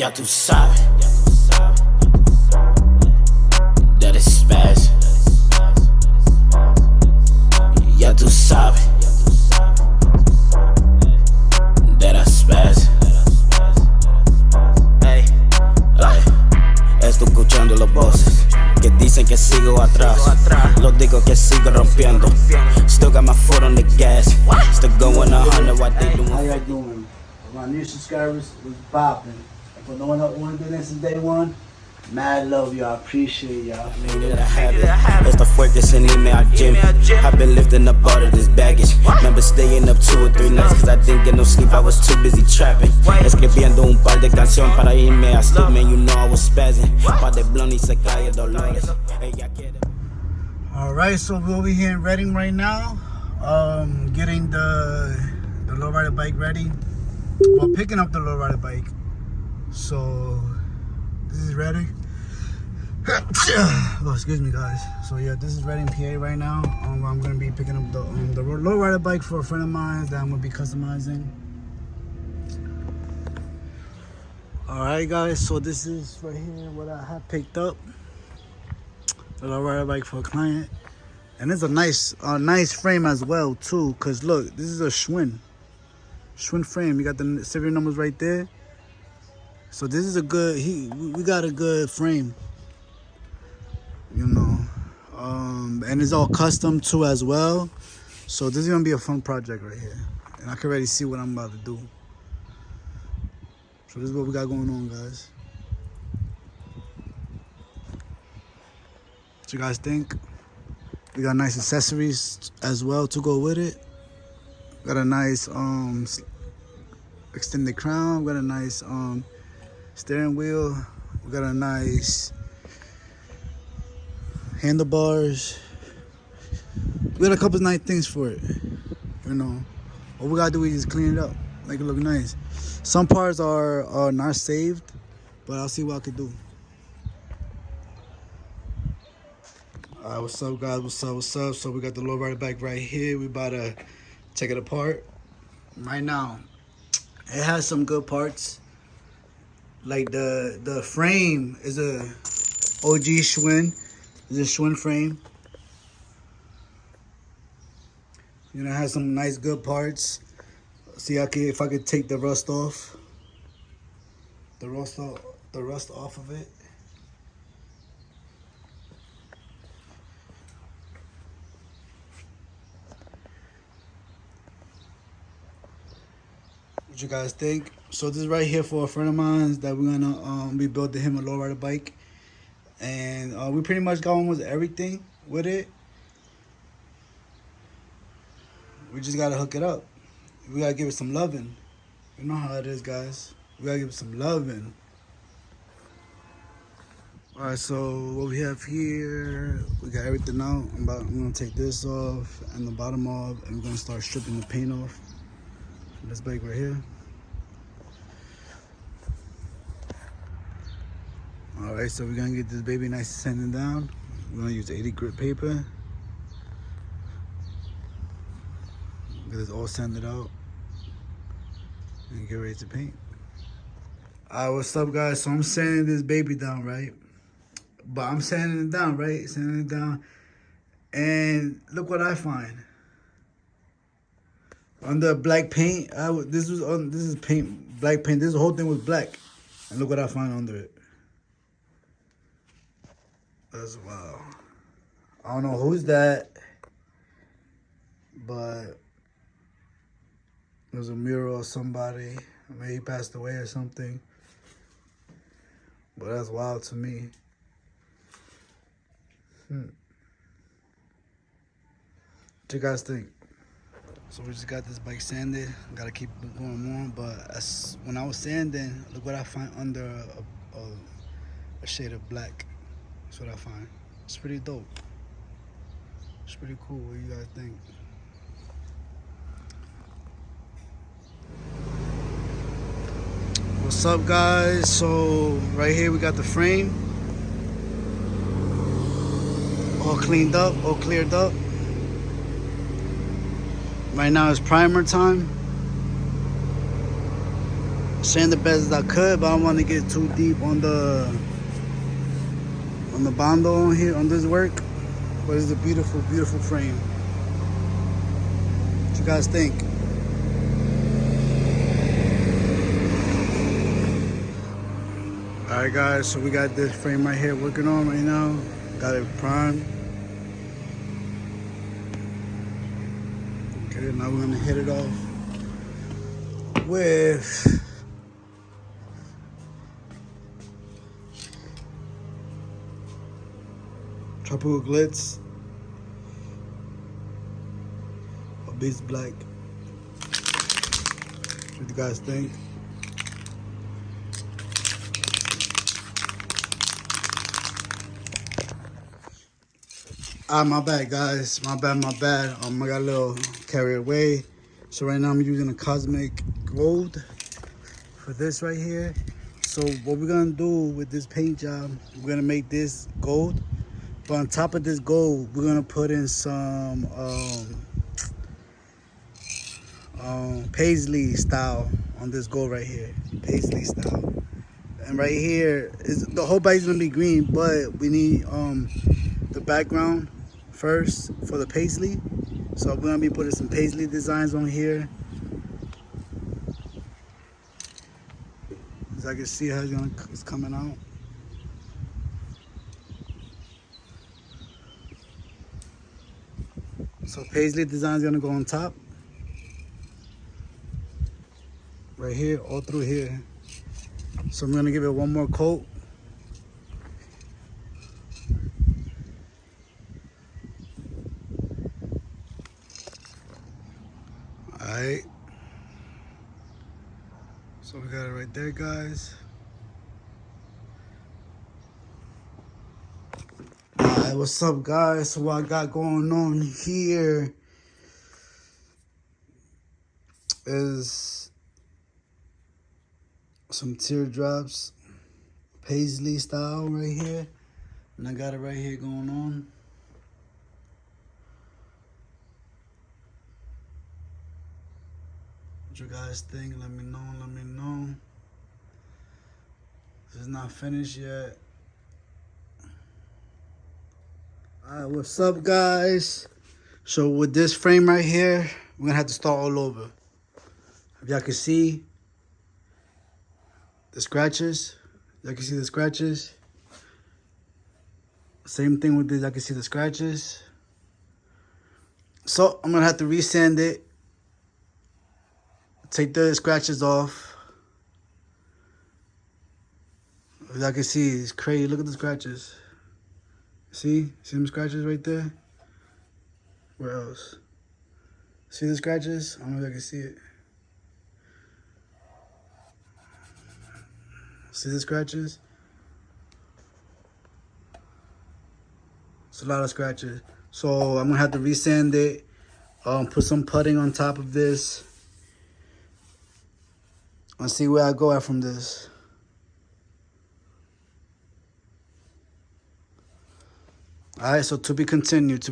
Ya tú sabes, that is spaz. Ya tú sabes, that I spaz. Ey, estoy escuchando los voces que dicen que sigo atrás. Los digo que sigo rompiendo. Still got my foot on the gas. Still going 100 what they doing. How y'all doing? My new subscribers was popping. For no one doing this since day one, mad love y'all. Appreciate y'all. Esto fue que se anime al gym. I've been lifting up all of this baggage. Remember staying up 2 or 3 nights cause I didn't get no sleep, I was too busy trapping. Escribiendo un par de canciones para irme a sleep, man, you know I was spazzing. Pa' de blunt y se cae Dolores. Alright, so we're over here in Reading right now. Getting the lowrider bike ready. Well, picking up the lowrider bike. So this is Reading. Oh, excuse me, guys. So yeah, this is Reading, PA right now. I'm gonna be picking up the lowrider bike for a friend of mine that I'm gonna be customizing. All right, guys. So this is right here what I have picked up. The lowrider bike for a client, and it's a nice frame as well too. Cause look, this is a Schwinn frame. You got the serial numbers right there. So this is a good, we got a good frame, you know, and it's all custom too as well. So this is gonna be a fun project right here, and I can already see what I'm about to do. So this is what we got going on, guys. What you guys think? We got nice accessories as well to go with it. Got a nice extended crown. Got a nice steering wheel. We got a nice handlebars. We got a couple of nice things for it, you know. All we gotta do is just clean it up, make it look nice. Some parts are not saved, but I'll see what I can do. All right, what's up, guys? What's up? So we got the lowrider bike right here. We about to take it apart right now. It has some good parts. Like the frame is a OG Schwinn. It's a Schwinn frame. You know, it has some nice good parts. See, if I could take the rust off. The rust off of it. What you guys think? So this is right here for a friend of mine that we're gonna be building him a lowrider bike, and we pretty much got almost everything with it. We just gotta hook it up. We gotta give it some loving. You know how it is, guys. We gotta give it some loving. All right, so what we have here, we got everything out. I'm gonna take this off and the bottom off, and we're gonna start stripping the paint off from this bike right here. All right, so we're gonna get this baby nice and sanded down. We're gonna use 80 grit paper. Get this all sanded out and get ready to paint. All right, what's up, guys? So I'm sanding this baby down, right? But I'm sanding it down, right? Sanding it down, and look what I find. Under black paint, this is paint, black paint. This whole thing was black, and look what I find under it. That's wow. I don't know who's that, but there's a mural of somebody. Maybe he passed away or something. But that's wild to me. What you guys think? So we just got this bike sanded. Gotta keep going more, but when I was sanding, look what I find under a shade of black. That's what I find. It's pretty dope. It's pretty cool. What do you guys think? What's up, guys? So right here we got the frame all cleaned up, all cleared up. Right now it's primer time. sand the best as I could, but I don't want to get too deep on the bondo on here on this work. But it's a beautiful, beautiful frame. What you guys think? Alright guys, so we got this frame right here working on right now. Got it primed. Okay, now we're gonna hit it off with tropical glitz or base black. What do you guys think? My bad guys, my bad. I got a little carried away. So right now I'm using a cosmic gold for this right here. So what we're gonna do with this paint job, we're gonna make this gold, but on top of this gold, we're gonna put in some paisley style on this gold right here, paisley style. And right here is the whole body's gonna be green, but we need the background first for the paisley. So we're gonna be putting some paisley designs on here. As I can see how it's coming out. So paisley design is gonna go on top. Right here, all through here. So I'm gonna give it one more coat. Alright. So we got it right there, guys. Alright, what's up, guys? So what I got going on here is some teardrops, paisley style right here. And I got it right here going on. What you guys think? Let me know. This is not finished yet. Alright, what's up, guys? So with this frame right here, we're gonna have to start all over. If y'all can see the scratches, Same thing with this, I can see the scratches. So I'm gonna have to resand it. Take the scratches off. As I can see, it's crazy. Look at the scratches. See them scratches right there? Where else? See the scratches? I don't know if I can see it. See the scratches? It's a lot of scratches. So I'm gonna have to resand it. Put some putting on top of this. Let's see where I go at from this. All right, so to be continued.